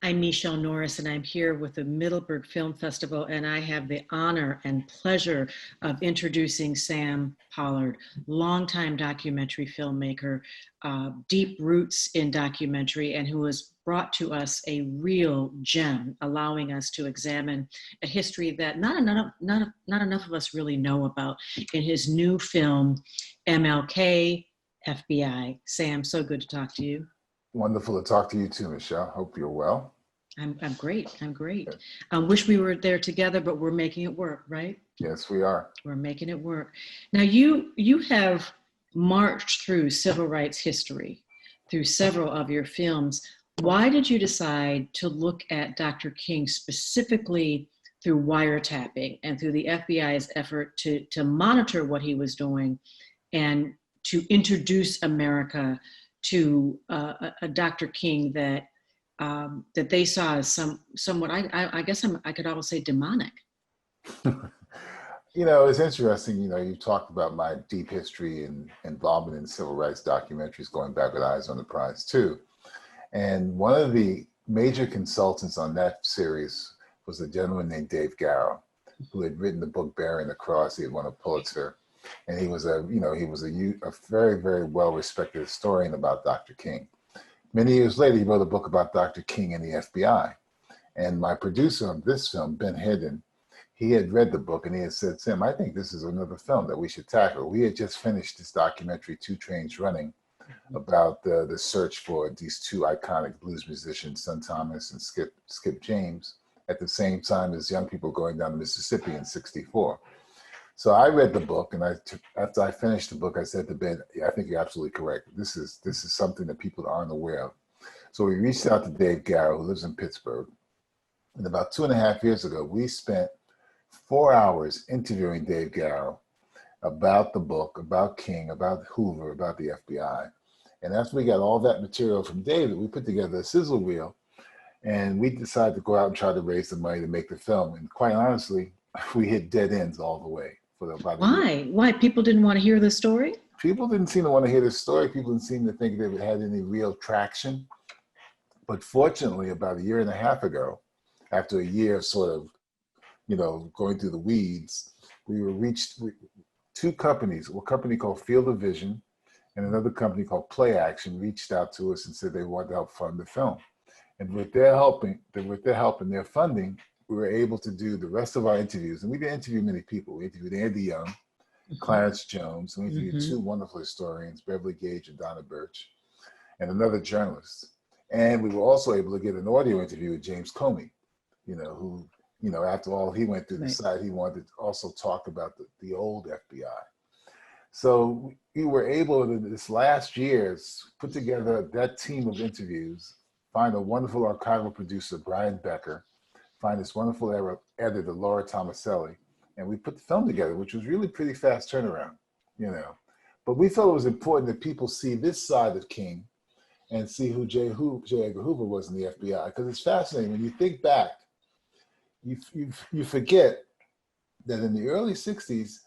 I'm Michele Norris, and I'm here with the Middleburg Film Festival, and I have the honor and pleasure of introducing Sam Pollard, longtime documentary filmmaker, deep roots in documentary, and who has brought to us a real gem, allowing us to examine a history that not enough of us really know about in his new film, MLK, FBI. Sam, so good to talk to you. Wonderful to talk to you too, Michelle. Hope you're well. I'm great. I'm great. I wish we were there together, but we're making it work, right? Yes, we are. We're making it work. Now, you have marched through civil rights history through several of your films. Why did you decide to look at Dr. King specifically through wiretapping and through the FBI's effort to monitor what he was doing and to introduce America to a Dr. King that they saw as somewhat, I guess I could almost say demonic. It's interesting, you talked about my deep history and involvement in civil rights documentaries going back with Eyes on the Prize too. And one of the major consultants on that series was a gentleman named Dave Garrow, who had written the book Bearing the Cross. He had won a Pulitzer. And he was a very, very well-respected historian about Dr. King. Many years later, he wrote a book about Dr. King and the FBI. And my producer on this film, Ben Hedden, he had read the book and he had said, Sam, I think this is another film that we should tackle. We had just finished this documentary, Two Trains Running, about the search for these two iconic blues musicians, Son Thomas and Skip James, at the same time as young people going down the Mississippi in '64. So I read the book, and after I finished the book, I said to Ben, yeah, I think you're absolutely correct. This is something that people aren't aware of. So we reached out to Dave Garrow, who lives in Pittsburgh. And about 2.5 years ago, we spent 4 hours interviewing Dave Garrow about the book, about King, about Hoover, about the FBI. And after we got all that material from David, we put together a sizzle reel, and we decided to go out and try to raise the money to make the film. And quite honestly, we hit dead ends all the way. Why? People didn't want to hear the story? People didn't seem to want to hear the story. People didn't seem to think that it had any real traction. But fortunately, about 1.5 years ago, after a year of sort of, going through the weeds, we were reached with two companies, a company called Field of Vision and another company called Play Action reached out to us and said they wanted to help fund the film. And with their help and their funding, we were able to do the rest of our interviews. And we didn't interview many people. We interviewed Andy Young, Clarence Jones, and we interviewed two wonderful historians, Beverly Gage and Donna Birch, and another journalist. And we were also able to get an audio interview with James Comey, who, after all he went through, decided he wanted to also talk about the old FBI. So we were able in this last year put together that team of interviews, find a wonderful archival producer, Brian Becker, find this wonderful editor, Laura Tomaselli, and we put the film together, which was really pretty fast turnaround, But we felt it was important that people see this side of King and see who J. Edgar Hoover was in the FBI, because it's fascinating. When you think back, you forget that in the early 60s,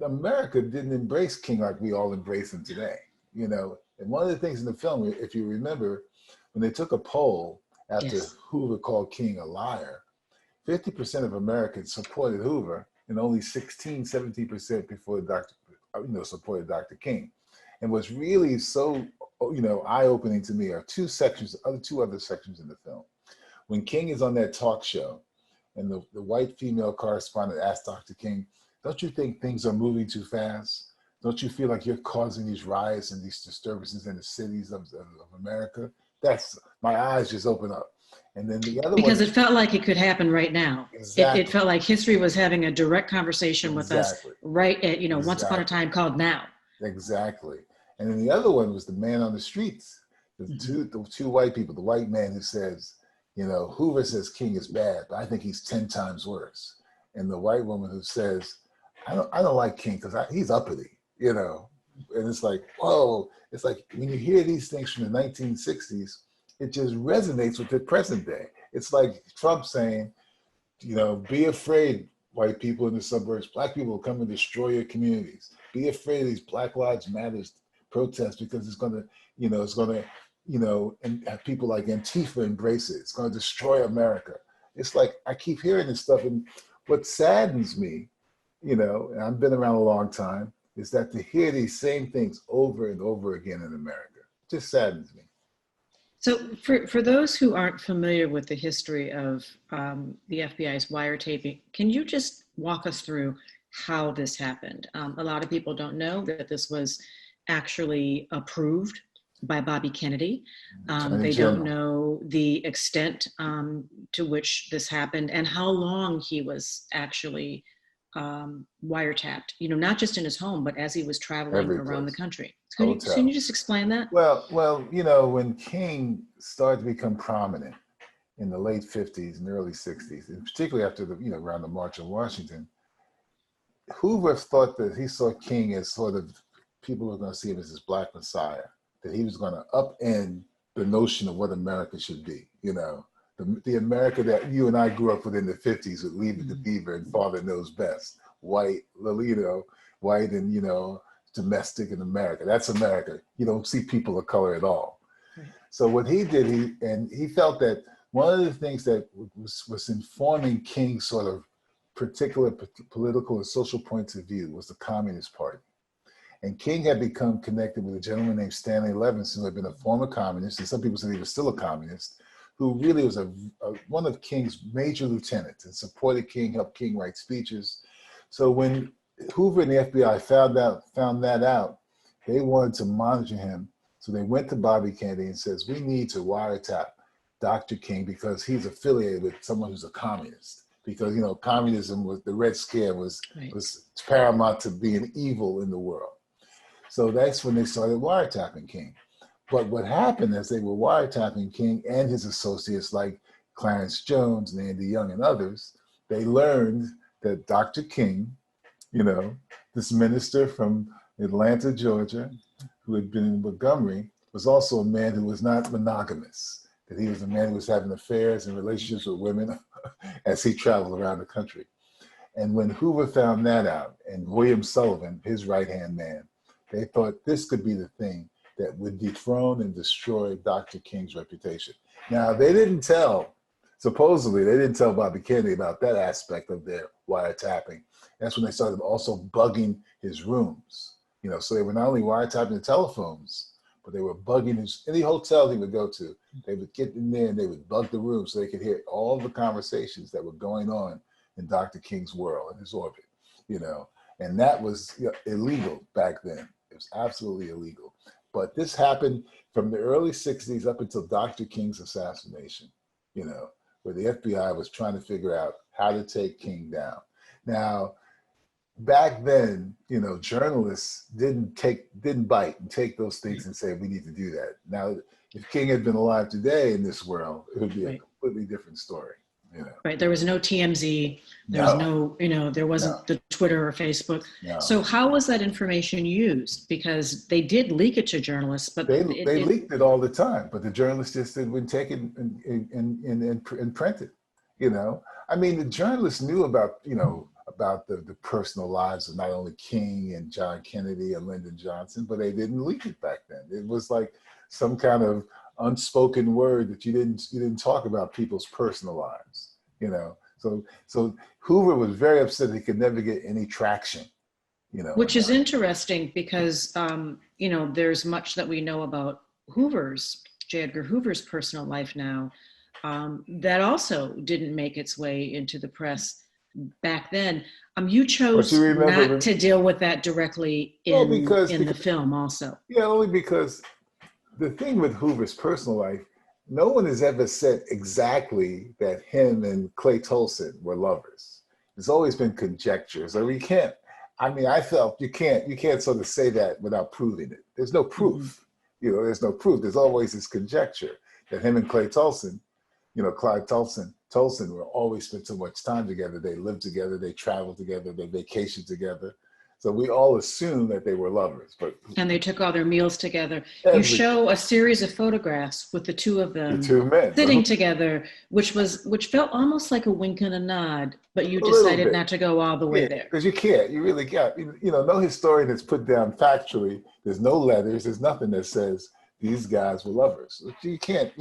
America didn't embrace King like we all embrace him today, And one of the things in the film, if you remember, when they took a poll after Hoover called King a liar, 50% of Americans supported Hoover and only 17% before supported Dr. King. And what's really so, eye-opening to me are two other sections in the film. When King is on that talk show and the white female correspondent asks Dr. King, don't you think things are moving too fast? Don't you feel like you're causing these riots and these disturbances in the cities of America? That's, my eyes just open up. And then the other because it felt like it could happen right now. Exactly. It felt like history was having a direct conversation with us right at, once upon a time called now. Exactly. And then the other one was the man on the streets, the two white people, the white man who says, Hoover says King is bad, but I think he's 10 times worse. And the white woman who says, I don't like King because he's uppity, And it's like, whoa, it's like when you hear these things from the 1960s, it just resonates with the present day. It's like Trump saying, be afraid, white people in the suburbs, black people will come and destroy your communities. Be afraid of these Black Lives Matter protests because it's going to you know, and have people like Antifa embrace it. It's going to destroy America. It's like, I keep hearing this stuff, and what saddens me, you know, and I've been around a long time, is that to hear these same things over and over again in America, it just saddens me. So for those who aren't familiar with the history of the FBI's wiretapping, can you just walk us through how this happened? A lot of people don't know that this was actually approved by Bobby Kennedy. They don't know the extent to which this happened and how long he was actually wiretapped, you know, not just in his home, but as he was traveling around the country. Can you just explain that? Well, you know, when King started to become prominent in the late 50s and early 60s, and particularly after the, you know, around the March on Washington, Hoover thought that he saw King as sort of, people were going to see him as this Black Messiah, that he was going to upend the notion of what America should be, you know, the America that you and I grew up with in the 50s with Leave It to Beaver and Father Knows Best, white, you know, white and, you know, domestic in America. That's America. You don't see people of color at all. Right. So what he did, he felt that one of the things that was informing King's sort of particular political and social points of view was the Communist Party. And King had become connected with a gentleman named Stanley Levinson, who had been a former communist, and some people said he was still a communist, who really was one of King's major lieutenants and supported King, helped King write speeches. So when Hoover and the FBI found that out, they wanted to monitor him. So they went to Bobby Kennedy and says, we need to wiretap Dr. King because he's affiliated with someone who's a communist. Because, you know, communism was, the Red Scare was paramount to being evil in the world. So that's when they started wiretapping King. But what happened as they were wiretapping King and his associates like Clarence Jones and Andy Young and others, they learned that Dr. King, you know, this minister from Atlanta, Georgia, who had been in Montgomery, was also a man who was not monogamous, that he was a man who was having affairs and relationships with women as he traveled around the country. And when Hoover found that out, and William Sullivan, his right-hand man, they thought this could be the thing that would dethrone and destroy Dr. King's reputation. Now, supposedly, they didn't tell Bobby Kennedy about that aspect of their wiretapping. That's when they started also bugging his rooms. You know, so they were not only wiretapping the telephones, but they were bugging any hotel he would go to. They would get in there and they would bug the room so they could hear all the conversations that were going on in Dr. King's world, in his orbit, you know. And that was illegal back then. It was absolutely illegal. But this happened from the early 60s up until Dr. King's assassination, you know, where the FBI was trying to figure out how to take King down. Now, back then, you know, journalists didn't bite and take those things and say, we need to do that. Now, if King had been alive today in this world, it would be a completely different story. You know. Right. There was no TMZ. There was no, you know, there wasn't the Twitter or Facebook. No. So how was that information used? Because they did leak it to journalists, but they leaked it all the time. But the journalists just wouldn't take it and print it. You know, I mean, the journalists knew about, you know, about the personal lives of not only King and John Kennedy and Lyndon Johnson, but they didn't leak it back then. It was like some kind of unspoken word that you didn't talk about people's personal lives, you know. So Hoover was very upset he could never get any traction, you know. Which is interesting because you know, there's much that we know about J. Edgar Hoover's personal life now that also didn't make its way into the press back then. You chose not to deal with that directly in the film also. Yeah, only because the thing with Hoover's personal life, no one has ever said exactly that him and Clay Tolson were lovers. There's always been conjecture. So you can't, I mean, I felt you can't sort of say that without proving it. There's no proof. Mm-hmm. You know, there's no proof. There's always this conjecture that him and Clay Tolson, you know, Clyde Tolson will always spend so much time together. They lived together, they traveled together, they vacationed together. So we all assumed that they were lovers, and they took all their meals together. You show a series of photographs with the two of them sitting together, which felt almost like a wink and a nod, but you decided not to go all the way there. Because you can't, you really can't. You know, no historian has put down factually. There's no letters. There's nothing that says these guys were lovers. You can't,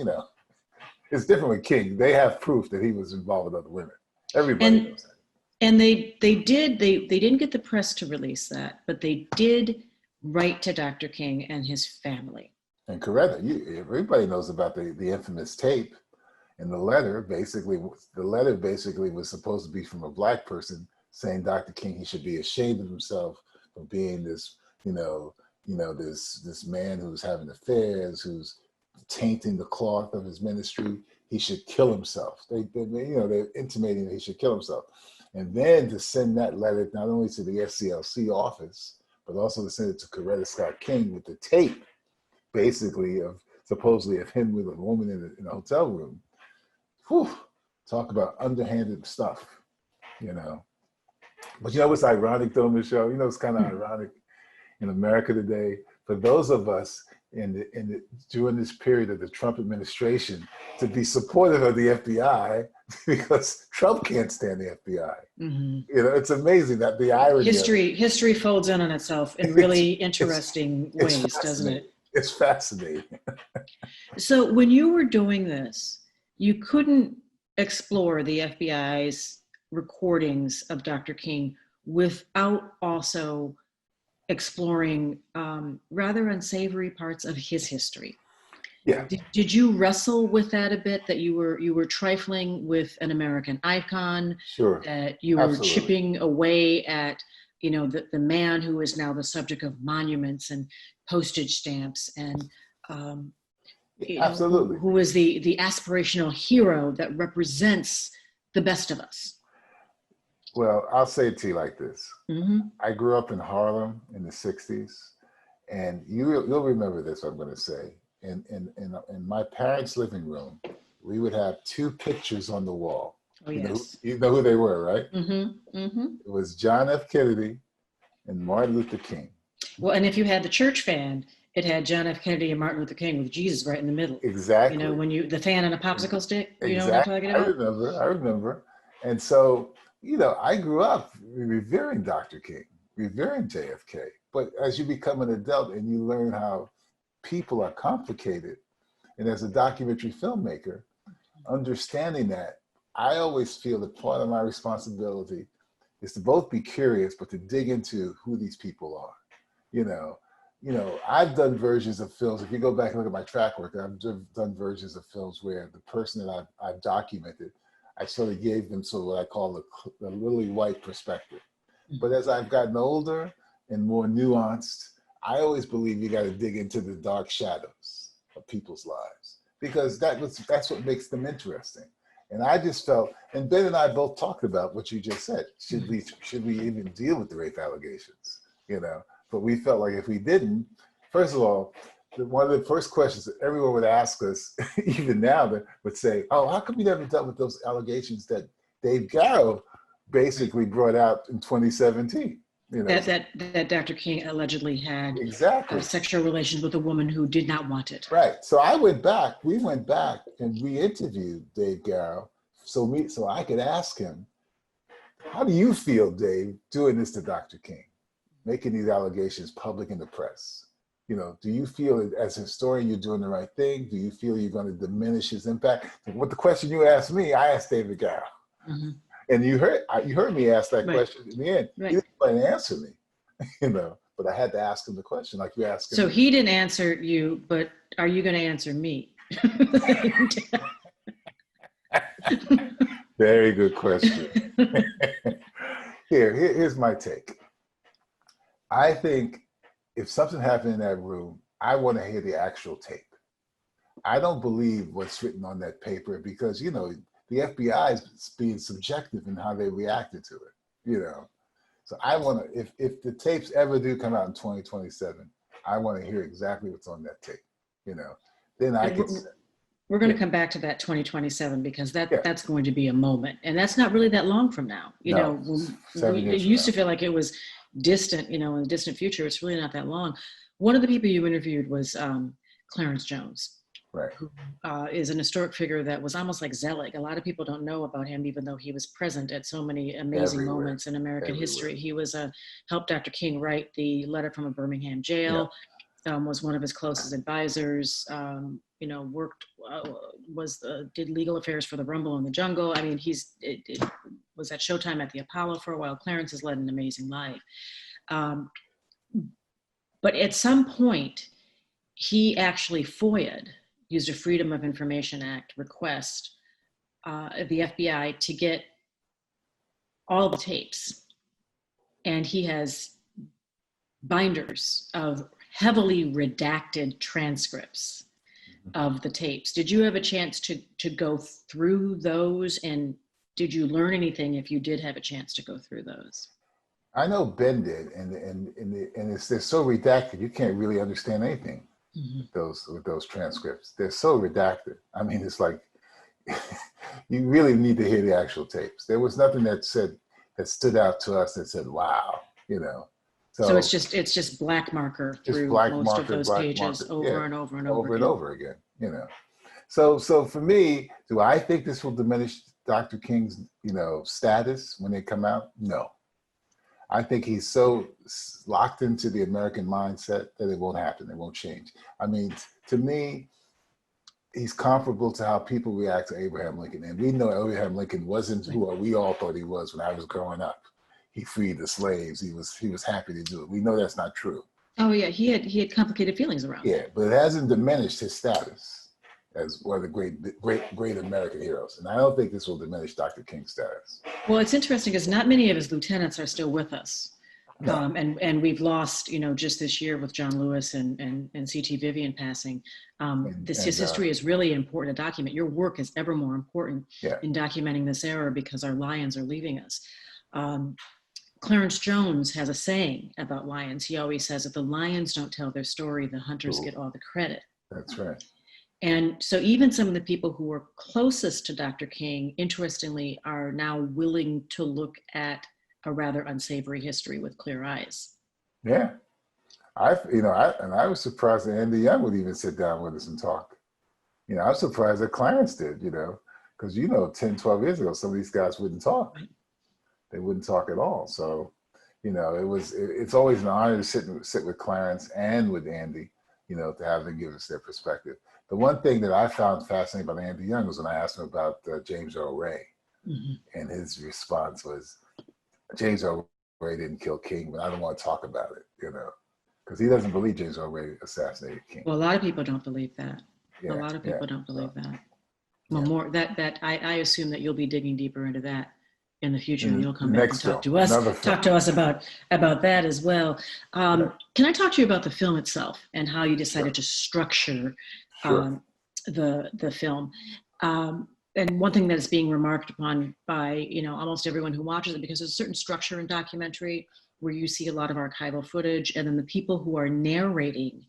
it's different with King. They have proof that he was involved with other women. Everybody knows that. And they didn't get the press to release that, but they did write to Dr. King and his family. And Coretta, everybody knows about the infamous tape. And the letter basically was supposed to be from a Black person saying Dr. King, he should be ashamed of himself for being this, this man who's having affairs, who's tainting the cloth of his ministry. He should kill himself. They're intimating that he should kill himself. And then to send that letter not only to the SCLC office, but also to send it to Coretta Scott King with the tape, basically supposedly of him with a woman in a hotel room. Whew, talk about underhanded stuff, But what's ironic though, Michelle? It's kind of ironic in America today. For those of us during this period of the Trump administration to be supportive of the FBI because Trump can't stand the FBI. Mm-hmm. It's amazing that the irony. History folds in on itself in really interesting ways, doesn't it? It's fascinating. So when you were doing this, you couldn't explore the FBI's recordings of Dr. King without also exploring rather unsavory parts of his history. Yeah. Did you wrestle with that a bit, that you were trifling with an American icon? Sure. That you were Absolutely. Chipping away at, the man who is now the subject of monuments and postage stamps and absolutely, who is the aspirational hero that represents the best of us? Well, I'll say it to you like this. Mm-hmm. I grew up in Harlem in the 60s, and you'll remember this, I'm going to say. In my parents' living room, we would have two pictures on the wall. Oh, yes. You know who they were, right? Mm-hmm. Mm-hmm. It was John F. Kennedy and Martin Luther King. Well, and if you had the church fan, it had John F. Kennedy and Martin Luther King with Jesus right in the middle. Exactly. When the fan and a popsicle stick, exactly. Know what I'm talking about? I remember. And so, I grew up revering Dr. King, revering JFK. But as you become an adult and you learn how people are complicated, and as a documentary filmmaker, understanding that, I always feel that part of my responsibility is to both be curious, but to dig into who these people are. I've done versions of films. If you go back and look at my track record, I've done versions of films where the person that I've documented, I sort of gave them sort of what I call the lily white perspective. But as I've gotten older and more nuanced, I always believe you got to dig into the dark shadows of people's lives, because that's what makes them interesting. And I just felt, and Ben and I both talked about what you just said. Should we even deal with the rape allegations? But we felt like if we didn't, first of all, one of the first questions that everyone would ask us, even now, that would say, "Oh, how come you never dealt with those allegations that Dave Garrow basically brought out in 2017?" That Dr. King allegedly had sexual relations with a woman who did not want it. Right. So we went back and we interviewed Dave Garrow so I could ask him, how do you feel, Dave, doing this to Dr. King, making these allegations public in the press? Do you feel as a historian you're doing the right thing? Do you feel you're going to diminish his impact? What the question you asked me, I asked David Garrow. Mm-hmm. And you heard me ask that question in the end. Right. He didn't want to answer me, but I had to ask him the question like you asked him. So he didn't answer you, but are you going to answer me? Very good question. Here's my take. I think if something happened in that room, I want to hear the actual tape. I don't believe what's written on that paper because, the FBI is being subjective in how they reacted to it, So I want to, if the tapes ever do come out in 2027, I want to hear exactly what's on that tape, then I can. We're going to come back to that 2027 because that's going to be a moment, and that's not really that long from now. It used to feel like it was distant, in the distant future. It's really not that long. One of the people you interviewed was Clarence Jones. Right. Who is an historic figure that was almost like Zelig. A lot of people don't know about him, even though he was present at so many amazing moments in American history. He was helped Dr. King write the letter from a Birmingham jail. was one of his closest advisors. Worked, did legal affairs for the Rumble in the Jungle. I mean, was at Showtime at the Apollo for a while. Clarence has led an amazing life. But at some point, he actually FOIA'd, used a Freedom of Information Act request of the FBI to get all the tapes. And he has binders of heavily redacted transcripts of the tapes. Did you have a chance to go through those, and did you learn anything if you did have a chance to go through those? I know Ben did, and they're so redacted you can't really understand anything. With those transcripts, they're so redacted. I mean, it's like you really need to hear the actual tapes. There was nothing that stood out to us that said, "Wow," So it's just black marker through most of those pages over and over and over again. So for me, do I think this will diminish Dr. King's status when they come out? No. I think he's so locked into the American mindset that it won't happen. It won't change. I mean, to me, he's comparable to how people react to Abraham Lincoln. And we know Abraham Lincoln wasn't who we all thought he was when I was growing up. He freed the slaves. He was happy to do it. We know that's not true. Oh yeah, he had complicated feelings around it. Yeah, but it hasn't diminished his status as one of the great American heroes. And I don't think this will diminish Dr. King's status. Well, it's interesting because not many of his lieutenants are still with us. No. And we've lost, just this year with John Lewis and C.T. Vivian passing. His history is really important to document. Your work is ever more important in documenting this era because our lions are leaving us. Clarence Jones has a saying about lions. He always says, if the lions don't tell their story, the hunters get all the credit. That's right. And so even some of the people who were closest to Dr. King, interestingly, are now willing to look at a rather unsavory history with clear eyes. Yeah. I was surprised that Andy Young would even sit down with us and talk. I was surprised that Clarence did, because 10, 12 years ago, some of these guys wouldn't talk. Right. They wouldn't talk at all. So, it's always an honor to sit with Clarence and with Andy, to have them give us their perspective. The one thing that I found fascinating about Andy Young was when I asked him about James Earl Ray, and his response was, James Earl Ray didn't kill King, but I don't want to talk about it, because he doesn't believe James Earl Ray assassinated King. Well, a lot of people don't believe that. Yeah, a lot of people don't believe that. Well, more that I assume that you'll be digging deeper into that in the future, and you'll come back and talk to us about that as well. Can I talk to you about the film itself and how you decided to structure the film? And one thing that is being remarked upon by almost everyone who watches it, because there's a certain structure in documentary where you see a lot of archival footage, and then the people who are narrating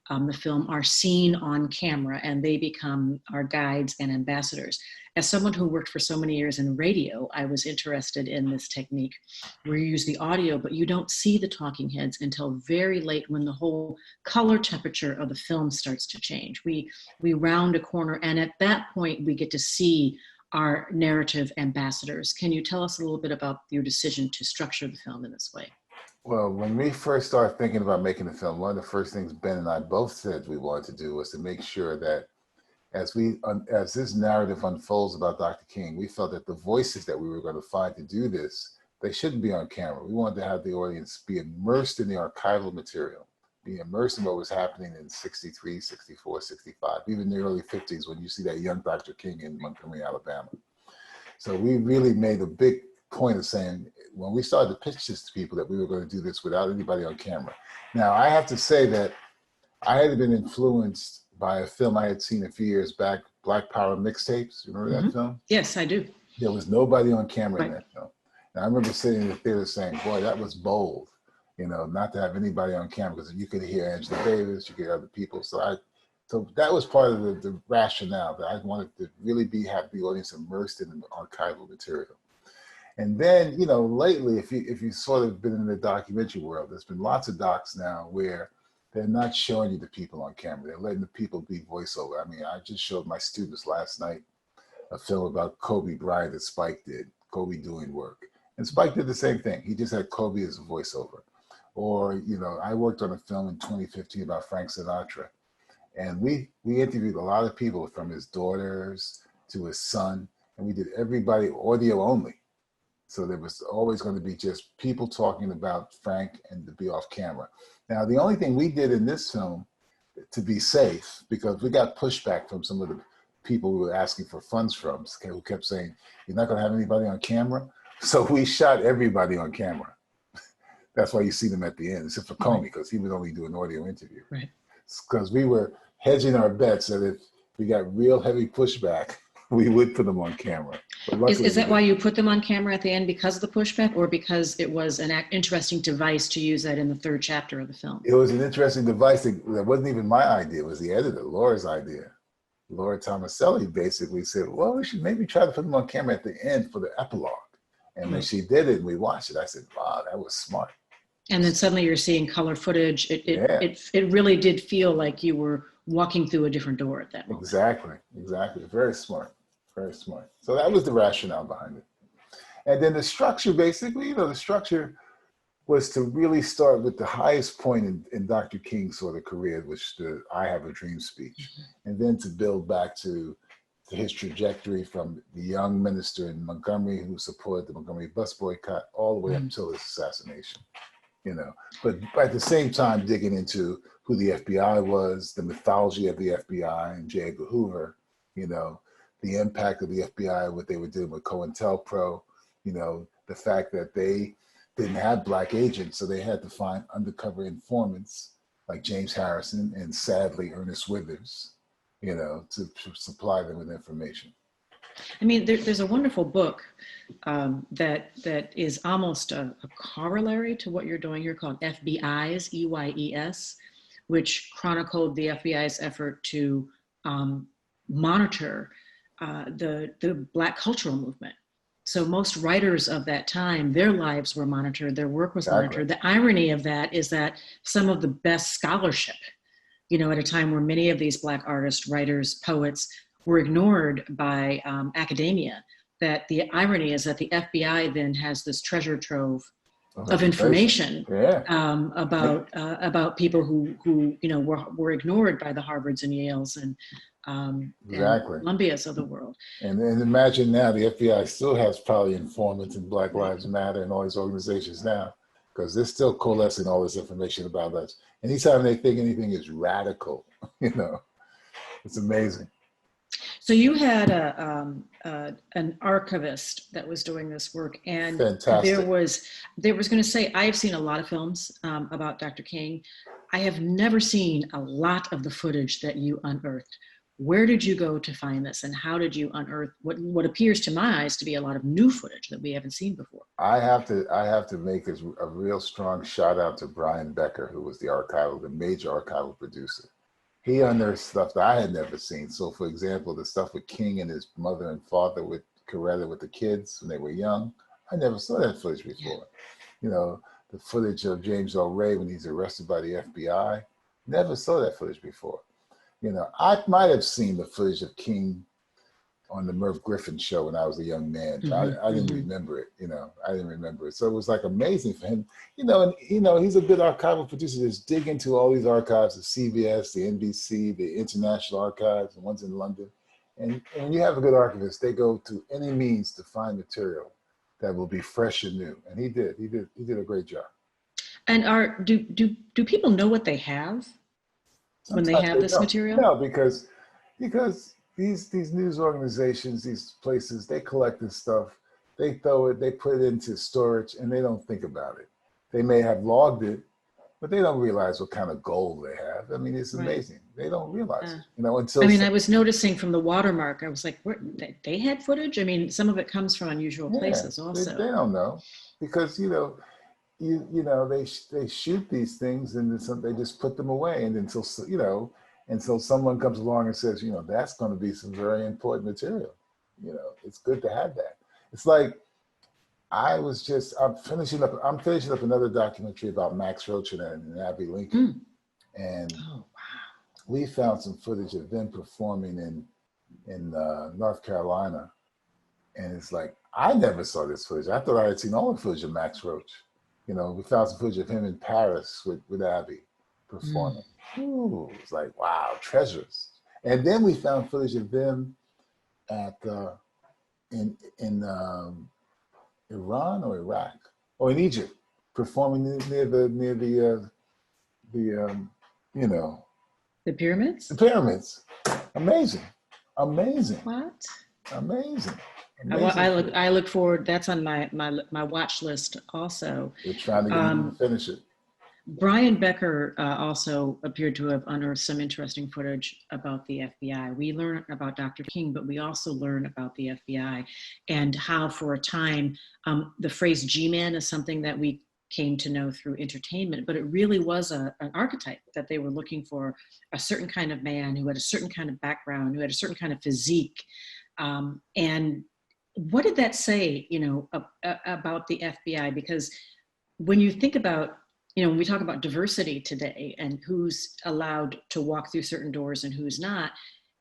the film are seen on camera, and they become our guides and ambassadors. As someone who worked for so many years in radio, I was interested in this technique where you use the audio, but you don't see the talking heads until very late when the whole color temperature of the film starts to change. We round a corner, and at that point, we get to see our narrative ambassadors. Can you tell us a little bit about your decision to structure the film in this way? Well, when we first started thinking about making the film, one of the first things Ben and I both said we wanted to do was to make sure that as this narrative unfolds about Dr. King, we felt that the voices that we were going to find to do this, they shouldn't be on camera. We wanted to have the audience be immersed in the archival material, be immersed in what was happening in 63, 64, 65, even the early 50s when you see that young Dr. King in Montgomery, Alabama. So we really made a big point of saying, when we started to pitch this to people, that we were going to do this without anybody on camera. Now, I have to say that I had been influenced by a film I had seen a few years back, Black Power Mixtapes. You remember that film? Yes, I do. There was nobody on camera in that film. And I remember sitting in the theater saying, boy, that was bold, not to have anybody on camera, because you could hear Angela Davis, you could hear other people. So that was part of the rationale, that I wanted to really have the audience immersed in the archival material. And then, lately, if you sort of been in the documentary world, there's been lots of docs now where they're not showing you the people on camera. They're letting the people be voiceover. I mean, I just showed my students last night a film about Kobe Bryant that Spike did, Kobe doing work. And Spike did the same thing. He just had Kobe as a voiceover. Or, I worked on a film in 2015 about Frank Sinatra. And we interviewed a lot of people, from his daughters to his son, and we did everybody audio only. So there was always going to be just people talking about Frank and to be off camera. Now, the only thing we did in this film to be safe, because we got pushback from some of the people we were asking for funds from, who kept saying, "You're not going to have anybody on camera." So we shot everybody on camera. That's why you see them at the end, except for Comey, because he would only do an audio interview. Right. Because we were hedging our bets that if we got real heavy pushback, we would put them on camera. Is that why you put them on camera at the end, because of the pushback, or because it was an interesting device to use that in the third chapter of the film? It was an interesting device that wasn't even my idea. It was the editor, Laura's idea. Laura Tomaselli basically said, well, we should maybe try to put them on camera at the end for the epilogue. And when she did it and we watched it, I said, wow, that was smart. And then suddenly you're seeing color footage. It really did feel like you were walking through a different door at that moment. Exactly. Very smart. So that was the rationale behind it. And then the structure, basically, the structure was to really start with the highest point in Dr. King's sort of career, which the I Have a Dream speech, and then to build back to his trajectory from the young minister in Montgomery who supported the Montgomery bus boycott all the way up until his assassination. But at the same time digging into who the FBI was, the mythology of the FBI and J. Edgar Hoover, the impact of the FBI, what they were doing with COINTELPRO, the fact that they didn't have black agents, so they had to find undercover informants like James Harrison and sadly Ernest Withers, to supply them with information. I mean, there's a wonderful book that is almost a corollary to what you're doing here, called FBI's, EYES, which chronicled the FBI's effort to monitor the Black cultural movement. So most writers of that time, their lives were monitored, their work was monitored. The irony of that is that some of the best scholarship, at a time where many of these Black artists, writers, poets were ignored by academia, that the irony is that the FBI then has this treasure trove of information about people who were ignored by the Harvards and Yales and Columbias of the world. And imagine now the FBI still has probably informants in Black Lives Matter and all these organizations now, because they're still coalescing all this information about us. Anytime they think anything is radical, it's amazing. So you had an archivist that was doing this work, and fantastic. there was going to say, I have seen a lot of films about Dr. King. I have never seen a lot of the footage that you unearthed. Where did you go to find this, and how did you unearth what appears to my eyes to be a lot of new footage that we haven't seen before? I have to make a real strong shout out to Brian Becker, who was the major archival producer. He unearthed stuff that I had never seen. So, for example, the stuff with King and his mother and father with Coretta with the kids when they were young, I never saw that footage before. The footage of James Earl Ray when he's arrested by the FBI, never saw that footage before. I might have seen the footage of King on the Merv Griffin show when I was a young man. I didn't remember it, I didn't remember it. So it was like amazing for him, and he's a good archival producer. Just dig into all these archives, the CBS, the NBC, the International Archives, the ones in London. And when you have a good archivist, they go to any means to find material that will be fresh and new. And he did a great job. And do people know what they have when they have this material? No, because these news organizations, these places, they collect this stuff, they throw it, they put it into storage, and they don't think about it. They may have logged it, but they don't realize what kind of gold they have. I mean, it's amazing. They don't realize it, until. I was noticing from the watermark, I was like, they had footage? I mean, some of it comes from unusual places also. They don't know, because, they shoot these things and they just put them away, and until someone comes along and says, that's going to be some very important material. It's good to have that. It's like, I'm finishing up another documentary about Max Roach and Abby Lincoln. And we found some footage of them performing in North Carolina. And it's like, I never saw this footage. I thought I had seen all the footage of Max Roach. We found some footage of him in Paris with Abby Mm. performing. Ooh, it's like, wow, treasures. And then we found footage of them at in Iran or Iraq or in Egypt, performing the The pyramids? the pyramids. Amazing, amazing, What? amazing, I look forward. That's on my watch list also. We're trying to get them to finish it. Brian Becker also appeared to have unearthed some interesting footage about the FBI. We learn about Dr. King, but we also learn about the FBI and how for a time the phrase G-man is something that we came to know through entertainment, but it really was an archetype that they were looking for, a certain kind of man who had a certain kind of background, who had a certain kind of physique. And what did that say, about the FBI? Because when you think about, when we talk about diversity today and who's allowed to walk through certain doors and who's not,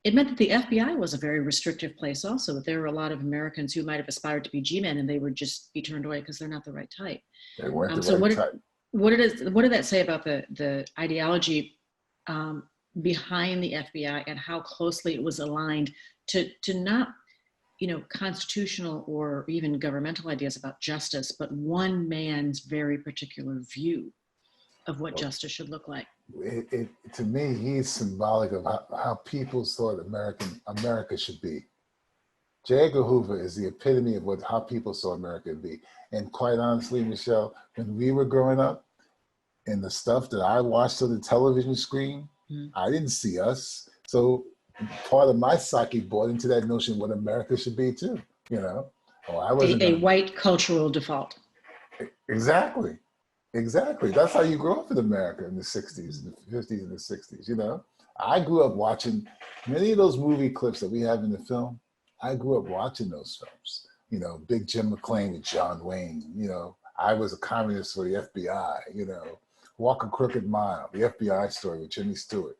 it meant that the FBI was a very restrictive place also, that there were a lot of Americans who might have aspired to be G-men and they would just be turned away because they're not the right type. They weren't So right type. what did that say about the ideology behind the FBI and how closely it was aligned to not, constitutional or even governmental ideas about justice, but one man's very particular view of what justice should look like? To me, he's symbolic of how people thought America should be. J. Edgar Hoover is the epitome of how people saw America to be. And quite honestly, Michelle, when we were growing up, and the stuff that I watched on the television screen, I didn't see us. So part of my psyche bought into that notion what America should be too. I wasn't a white cultural default. Exactly. That's how you grow up in America in the 60s, and the 50s, and the 60s. I grew up watching many of those movie clips that we have in the film. I grew up watching those films. Big Jim McClain with John Wayne. I was a communist for the FBI. Walk a Crooked Mile, the FBI story with Jimmy Stewart.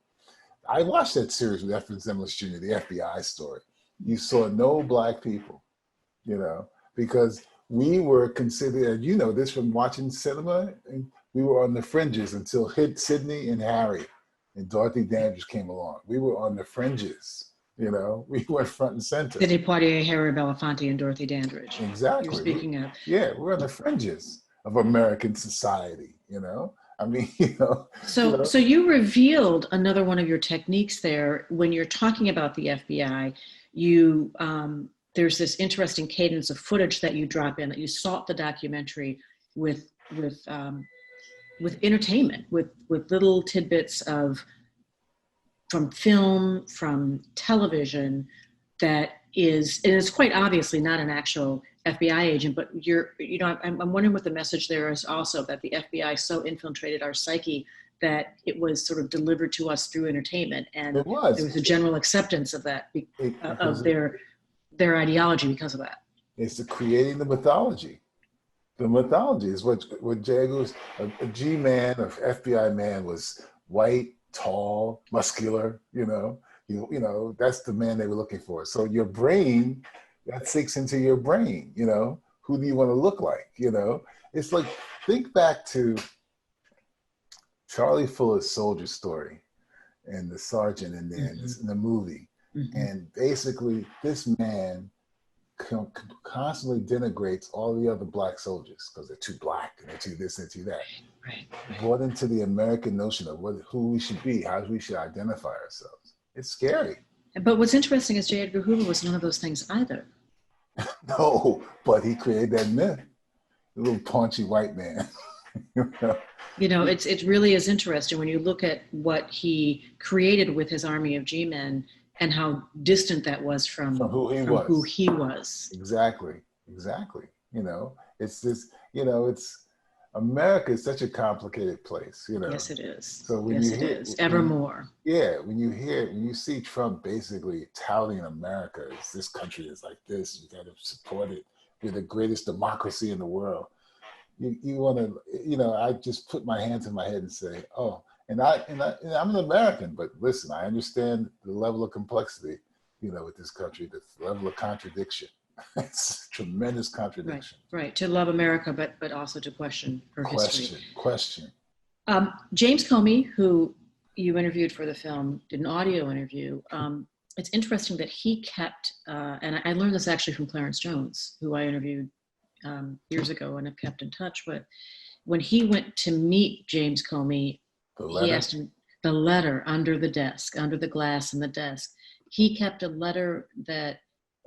I watched that series with Efren Zimbalist Jr., the FBI story. You saw no black people, because we were considered, this from watching cinema, and we were on the fringes until Sidney and Harry and Dorothy Dandridge came along. We were on the fringes, we were front and center. Sidney Poitier, Harry Belafonte, and Dorothy Dandridge. Exactly. You're speaking of. Yeah, we're on the fringes of American society, So you revealed another one of your techniques there when you're talking about the FBI. There's this interesting cadence of footage that you drop in, that you salt the documentary with entertainment, with little tidbits from film, from television, that is, and it's quite obviously not an actual FBI agent, but I'm wondering what the message there is also, that the FBI so infiltrated our psyche that it was sort of delivered to us through entertainment, and there was a general acceptance of that, of their ideology because of that. It's creating the mythology. The mythology is what Jago's a G-man, an FBI man, was white, tall, muscular. That's the man they were looking for. So your brain, that sinks into your brain. Who do you want to look like? It's like, think back to Charlie Fuller's Soldier Story and the sergeant in there in the movie. Mm-hmm. And basically, this man constantly denigrates all the other black soldiers because they're too black and they're too this and too that. Right. Brought into the American notion of who we should be, how we should identify ourselves. It's scary. But what's interesting is J. Edgar Hoover was none of those things either. No, but he created that myth. The little paunchy white man. It really is interesting when you look at what he created with his army of G-men and how distant that was from who he was. Exactly. It's this, America is such a complicated place, Yes, it is. So when you hear, evermore. When you see Trump basically touting America as this country is like this, you got to support it. We're the greatest democracy in the world. You want to, I just put my hands in my head and say, oh, and I'm an American, but listen, I understand the level of complexity, with this country, the level of contradiction, It's a tremendous contradiction. Right. To love America, but also to question her history. Question. James Comey, who you interviewed for the film, did an audio interview. It's interesting that he kept, and I learned this actually from Clarence Jones, who I interviewed years ago and have kept in touch with. When he went to meet James Comey, he asked him the letter under the desk, under the glass in the desk. He kept a letter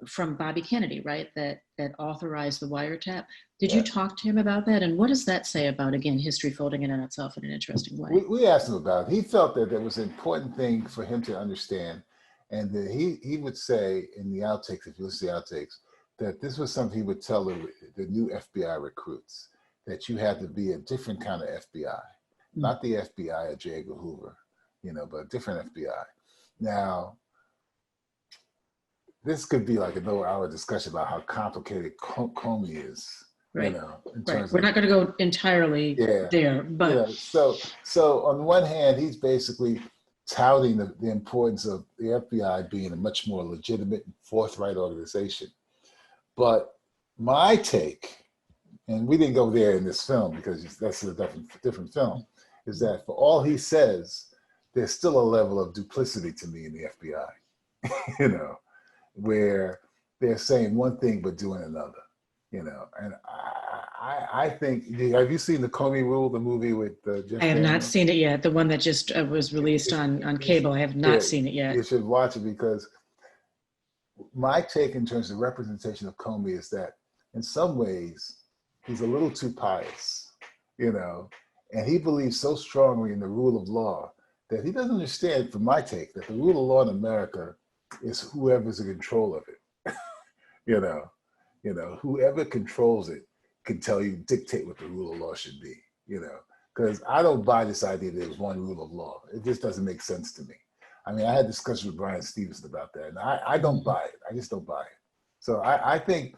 from Bobby Kennedy, right? That authorized the wiretap. Did you talk to him about that? And what does that say about, again, history folding in on itself in an interesting way? We asked him about it. He felt that it was an important thing for him to understand. And that he would say in the outtakes, if you listen to the outtakes, that this was something he would tell the new FBI recruits, that you had to be a different kind of FBI, not the FBI of J. Edgar Hoover, but a different FBI. Now, this could be like a no-hour discussion about how complicated Comey is. Right. In terms We're not going to go entirely there, but so on one hand, he's basically touting the importance of the FBI being a much more legitimate and forthright organization. But my take, and we didn't go there in this film because that's a different film, is that for all he says, there's still a level of duplicity to me in the FBI, where they're saying one thing but doing another, and I think, have you seen the Comey Rule, the movie with Jeff I have Daniels? not seen it yet. The one that just was released on cable. I have not seen it yet. You should watch it, because my take in terms of representation of Comey is that in some ways he's a little too pious, and he believes so strongly in the rule of law that he doesn't understand, from my take, that the rule of law in America is whoever's in control of it. Whoever controls it can dictate what the rule of law should be, because I don't buy this idea that there's one rule of law. It just doesn't make sense to me. I mean, I had discussions with Brian Stevenson about that, and I don't buy it. I just don't buy it. So I think,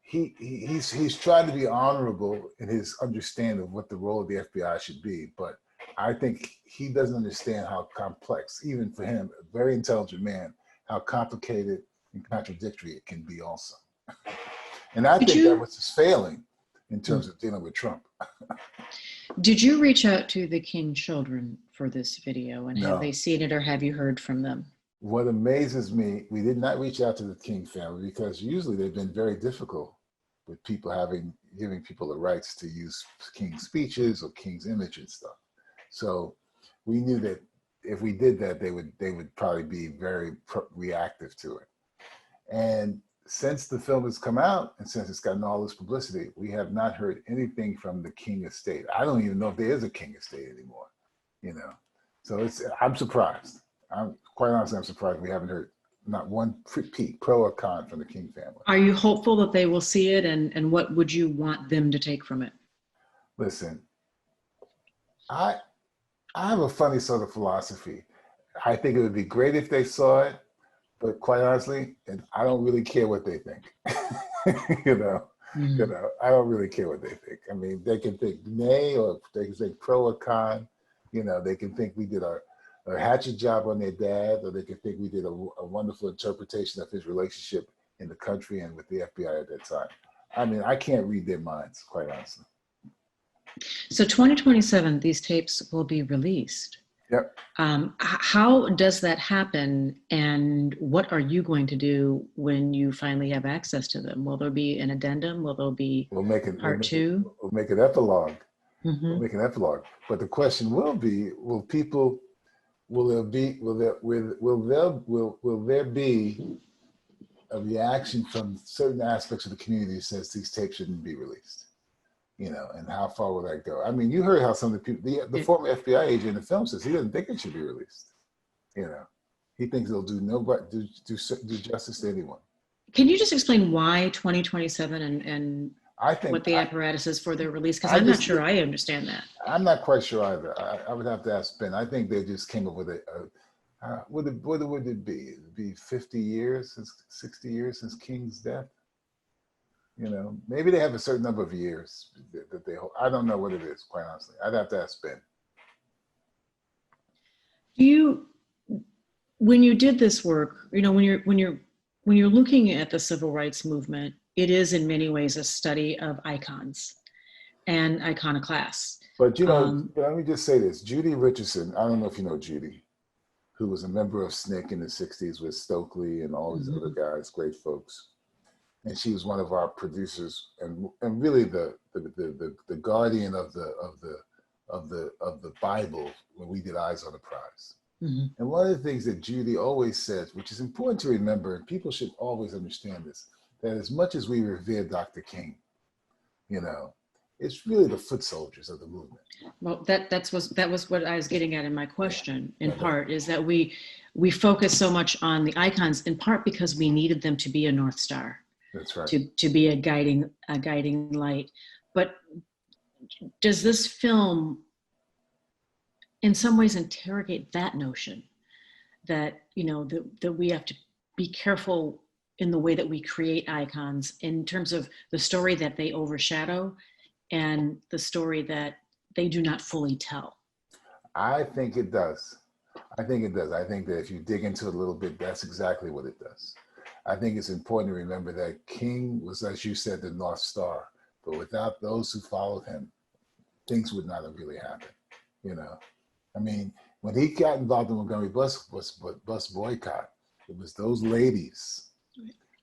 he's trying to be honorable in his understanding of what the role of the FBI should be, but I think he doesn't understand how complex, even for him, a very intelligent man, how complicated and contradictory it can be also. And I think that was his failing in terms of dealing with Trump. Did you reach out to the King children for this video, and No. have they seen it, or have you heard from them? What amazes me, we did not reach out to the King family, because usually they've been very difficult with people giving people the rights to use King's speeches or King's image and stuff. So we knew that if we did that, they would probably be very reactive to it. And since the film has come out, and since it's gotten all this publicity, we have not heard anything from the King estate. I don't even know if there is a King estate anymore, So I'm surprised. Quite honestly, I'm surprised we haven't heard not one peep, pro or con, from the King family. Are you hopeful that they will see it, and what would you want them to take from it? Listen, I have a funny sort of philosophy. I think it would be great if they saw it, but quite honestly, I don't really care what they think. I don't really care what they think. I mean, they can think nay, or they can think pro or con. They can think we did a hatchet job on their dad, or they can think we did a wonderful interpretation of his relationship in the country and with the FBI at that time. I mean, I can't read their minds, quite honestly. So 2027, these tapes will be released. Yep. How does that happen, and what are you going to do when you finally have access to them? Will there be an addendum? Will there be part two? We'll make an epilogue. Mm-hmm. We'll make an epilogue. But the question will be, will there be a reaction from certain aspects of the community that says these tapes shouldn't be released? And how far will that go? I mean, you heard how some of the people, the former FBI agent in the film says he doesn't think it should be released. He thinks it'll do justice to anyone. Can you just explain why 2027 and what the apparatus is for their release? Because I'm not sure I understand that. I'm not quite sure either. I would have to ask Ben. I think they just came up with what would it be? It'd be 50 years, 60 years since King's death. Maybe they have a certain number of years that they hold. I don't know what it is, quite honestly. I'd have to ask Ben. When you did this work, when you're when you're looking at the civil rights movement, it is in many ways a study of icons and iconoclasts. But you know, let me just say this: Judy Richardson. I don't know if you know Judy, who was a member of SNCC in the '60s with Stokely and all these other guys, great folks. And she was one of our producers, and really the guardian of the Bible when we did Eyes on the Prize. Mm-hmm. And one of the things that Judy always says, which is important to remember, and people should always understand this, that as much as we revere Dr. King, you know, it's really the foot soldiers of the movement. Well, that was what I was getting at in my question, in part, is that we focus so much on the icons, in part because we needed them to be a North Star. That's right. To be a guiding light. But does this film in some ways interrogate that notion that, you know, that we have to be careful in the way that we create icons in terms of the story that they overshadow and the story that they do not fully tell? I think it does. I think it does. I think that if you dig into it a little bit, that's exactly what it does. I think it's important to remember that King was, as you said, the North Star, but without those who followed him, things would not have really happened. You know, I mean, when he got involved in the Montgomery bus boycott, it was those ladies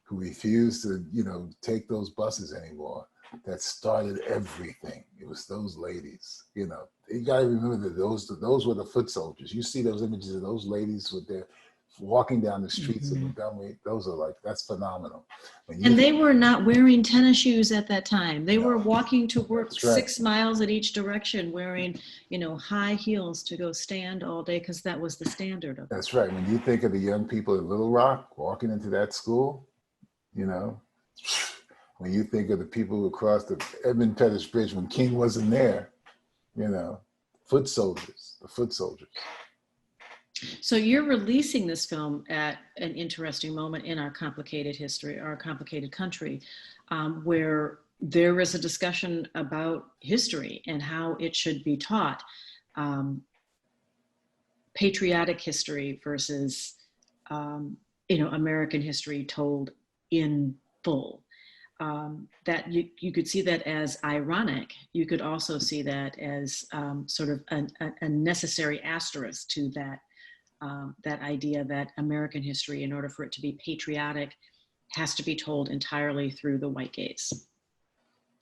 who refused to, you know, take those buses anymore that started everything. It was those ladies. You know, you got to remember that those were the foot soldiers. You see those images of those ladies with their walking down the streets of Montgomery. Those are like, that's phenomenal. And they were not wearing tennis shoes at that time. They were walking to work 6 miles in each direction, wearing, you know, high heels to go stand all day because that was the standard of it. That's right. When you think of the young people in Little Rock walking into that school, you know, when you think of the people who crossed the Edmund Pettus Bridge when King wasn't there, you know, foot soldiers, the foot soldiers. So you're releasing this film at an interesting moment in our complicated history, our complicated country, where there is a discussion about history and how it should be taught. Patriotic history versus, you know, American history told in full. That you could see that as ironic. You could also see that as sort of a necessary asterisk to that. That idea that American history, in order for it to be patriotic, has to be told entirely through the white gaze.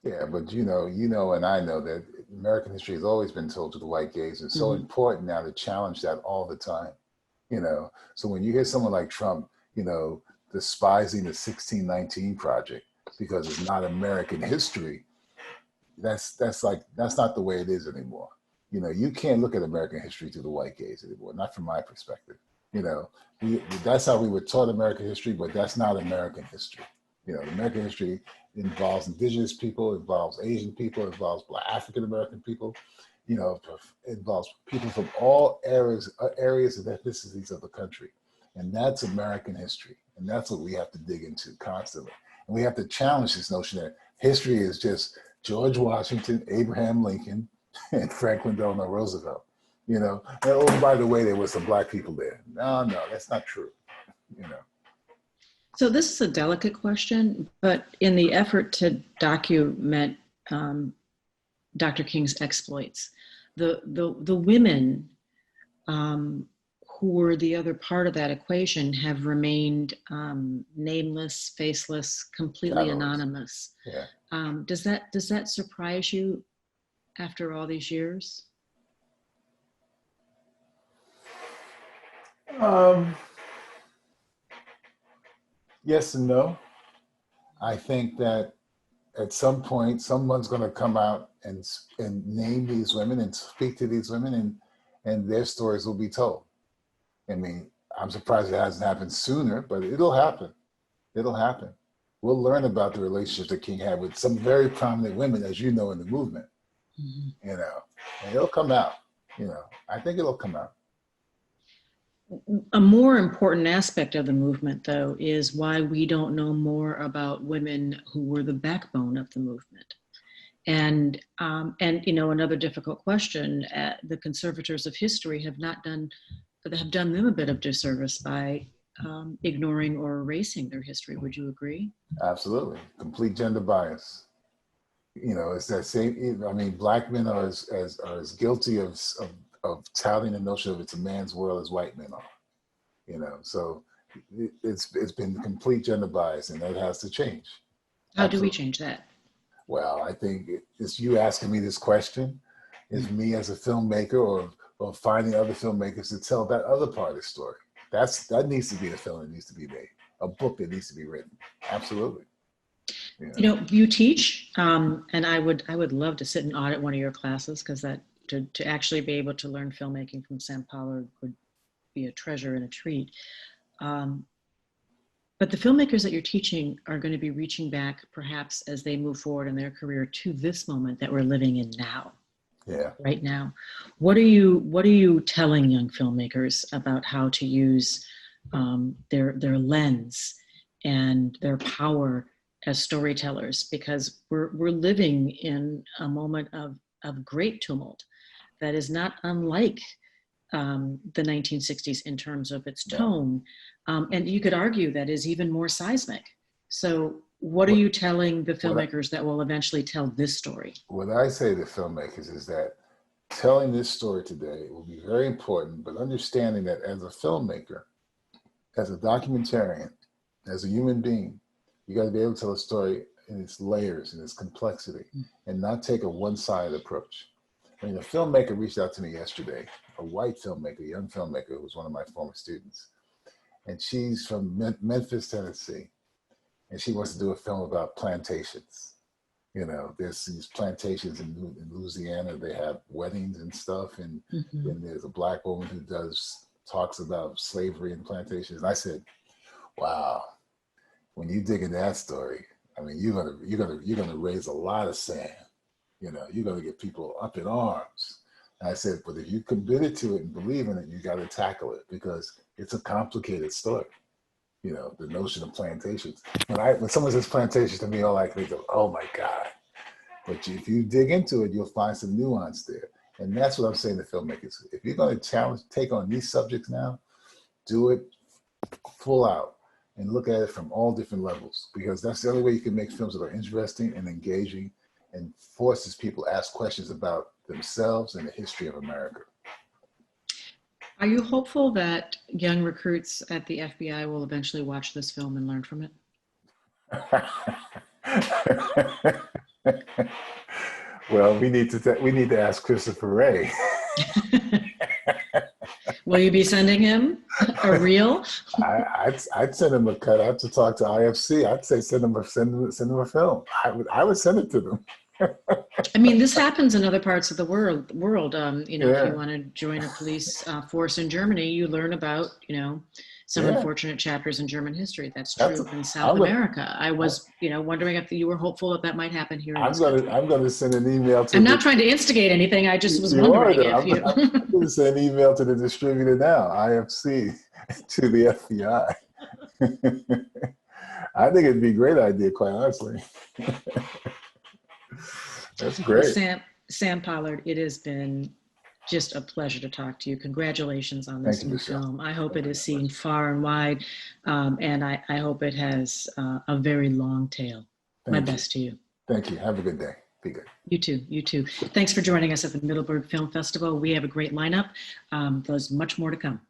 Yeah, but you know, and I know that American history has always been told through the white gaze. It's so important now to challenge that all the time. You know, so when you hear someone like Trump, you know, despising the 1619 Project because it's not American history, that's not the way it is anymore. You know, you can't look at American history through the white gaze anymore, not from my perspective. You know, that's how we were taught American history, but that's not American history. You know, American history involves indigenous people, involves Asian people, involves Black African American people, you know, involves people from all areas and ethnicities of the country. And that's American history. And that's what we have to dig into constantly. And we have to challenge this notion that history is just George Washington, Abraham Lincoln, and Franklin Delano Roosevelt, you know. And oh, by the way, there were some Black people there. No, that's not true, you know. So this is a delicate question, but in the effort to document Dr. King's exploits, the women who were the other part of that equation have remained nameless, faceless, completely anonymous. Yeah. Does that surprise you after all these years? Yes and no. I think that at some point, someone's going to come out and name these women and speak to these women, and their stories will be told. I mean, I'm surprised it hasn't happened sooner, but it'll happen. It'll happen. We'll learn about the relationship that King had with some very prominent women, as you know, in the movement. You know, and it'll come out. You know, I think it'll come out. A more important aspect of the movement, though, is why we don't know more about women who were the backbone of the movement. And you know, another difficult question, the conservators of history have done them a bit of disservice by ignoring or erasing their history. Would you agree? Absolutely. Complete gender bias. You know, it's that same, I mean, black men are as guilty of touting the notion of it's a man's world as white men are. You know, so it's been complete gender bias, and that has to change. How do we change that? Well, I think it's you asking me this question, is me as a filmmaker or finding other filmmakers to tell that other part of the story. That needs to be a film that needs to be made, a book that needs to be written. Absolutely. You know, you teach, and I would love to sit and audit one of your classes, because that to actually be able to learn filmmaking from Sam Pollard would be a treasure and a treat. But the filmmakers that you're teaching are going to be reaching back, perhaps as they move forward in their career, to this moment that we're living in now. Yeah. Right now. What are you telling young filmmakers about how to use their lens and their power as storytellers? Because we're living in a moment of great tumult that is not unlike the 1960s in terms of its tone. And you could argue that is even more seismic. So what are you telling the filmmakers that will eventually tell this story? What I say to filmmakers is that telling this story today will be very important, but understanding that as a filmmaker, as a documentarian, as a human being, you got to be able to tell a story in its layers and its complexity, and not take a one-sided approach. I mean, a filmmaker reached out to me yesterday, a white filmmaker, a young filmmaker who was one of my former students. And she's from Memphis, Tennessee. And she wants to do a film about plantations. You know, there's these plantations in Louisiana, they have weddings and stuff. And then there's a black woman who talks about slavery and plantations. And I said, wow, when you dig into that story, I mean, you're gonna raise a lot of sand. You know, you're gonna get people up in arms. And I said, but if you committed to it and believe in it, you got to tackle it, because it's a complicated story. You know, the notion of plantations. When someone says plantations to me, all I think of, oh my God. But if you dig into it, you'll find some nuance there. And that's what I'm saying to filmmakers. If you're going to take on these subjects now, do it full out and look at it from all different levels, because that's the only way you can make films that are interesting and engaging and forces people to ask questions about themselves and the history of America. Are you hopeful that young recruits at the FBI will eventually watch this film and learn from it? Well, we need to ask Christopher Ray. Will you be sending him a reel? I'd send him a cut. I have to talk to IFC. I'd say send him a film. I would send it to them. I mean, this happens in other parts of the world. You know, if you want to join a police force in Germany, you learn about, you know, some unfortunate chapters in German history. That's true in South America. I was, you know, wondering if you were hopeful that might happen here. I'm going to send an email to. I'm not trying to instigate anything. I just was wondering if you. I'm going to send an email to the distributor now, IFC, to the FBI. I think it'd be a great idea, quite honestly. That's great. Sam Pollard, it has been just a pleasure to talk to you. Congratulations on this new film. I hope it is seen far and wide, and I hope it has a very long tail. My best to you. Thank you. Have a good day. Be good. You too. You too. Thanks for joining us at the Middleburg Film Festival. We have a great lineup. There's much more to come.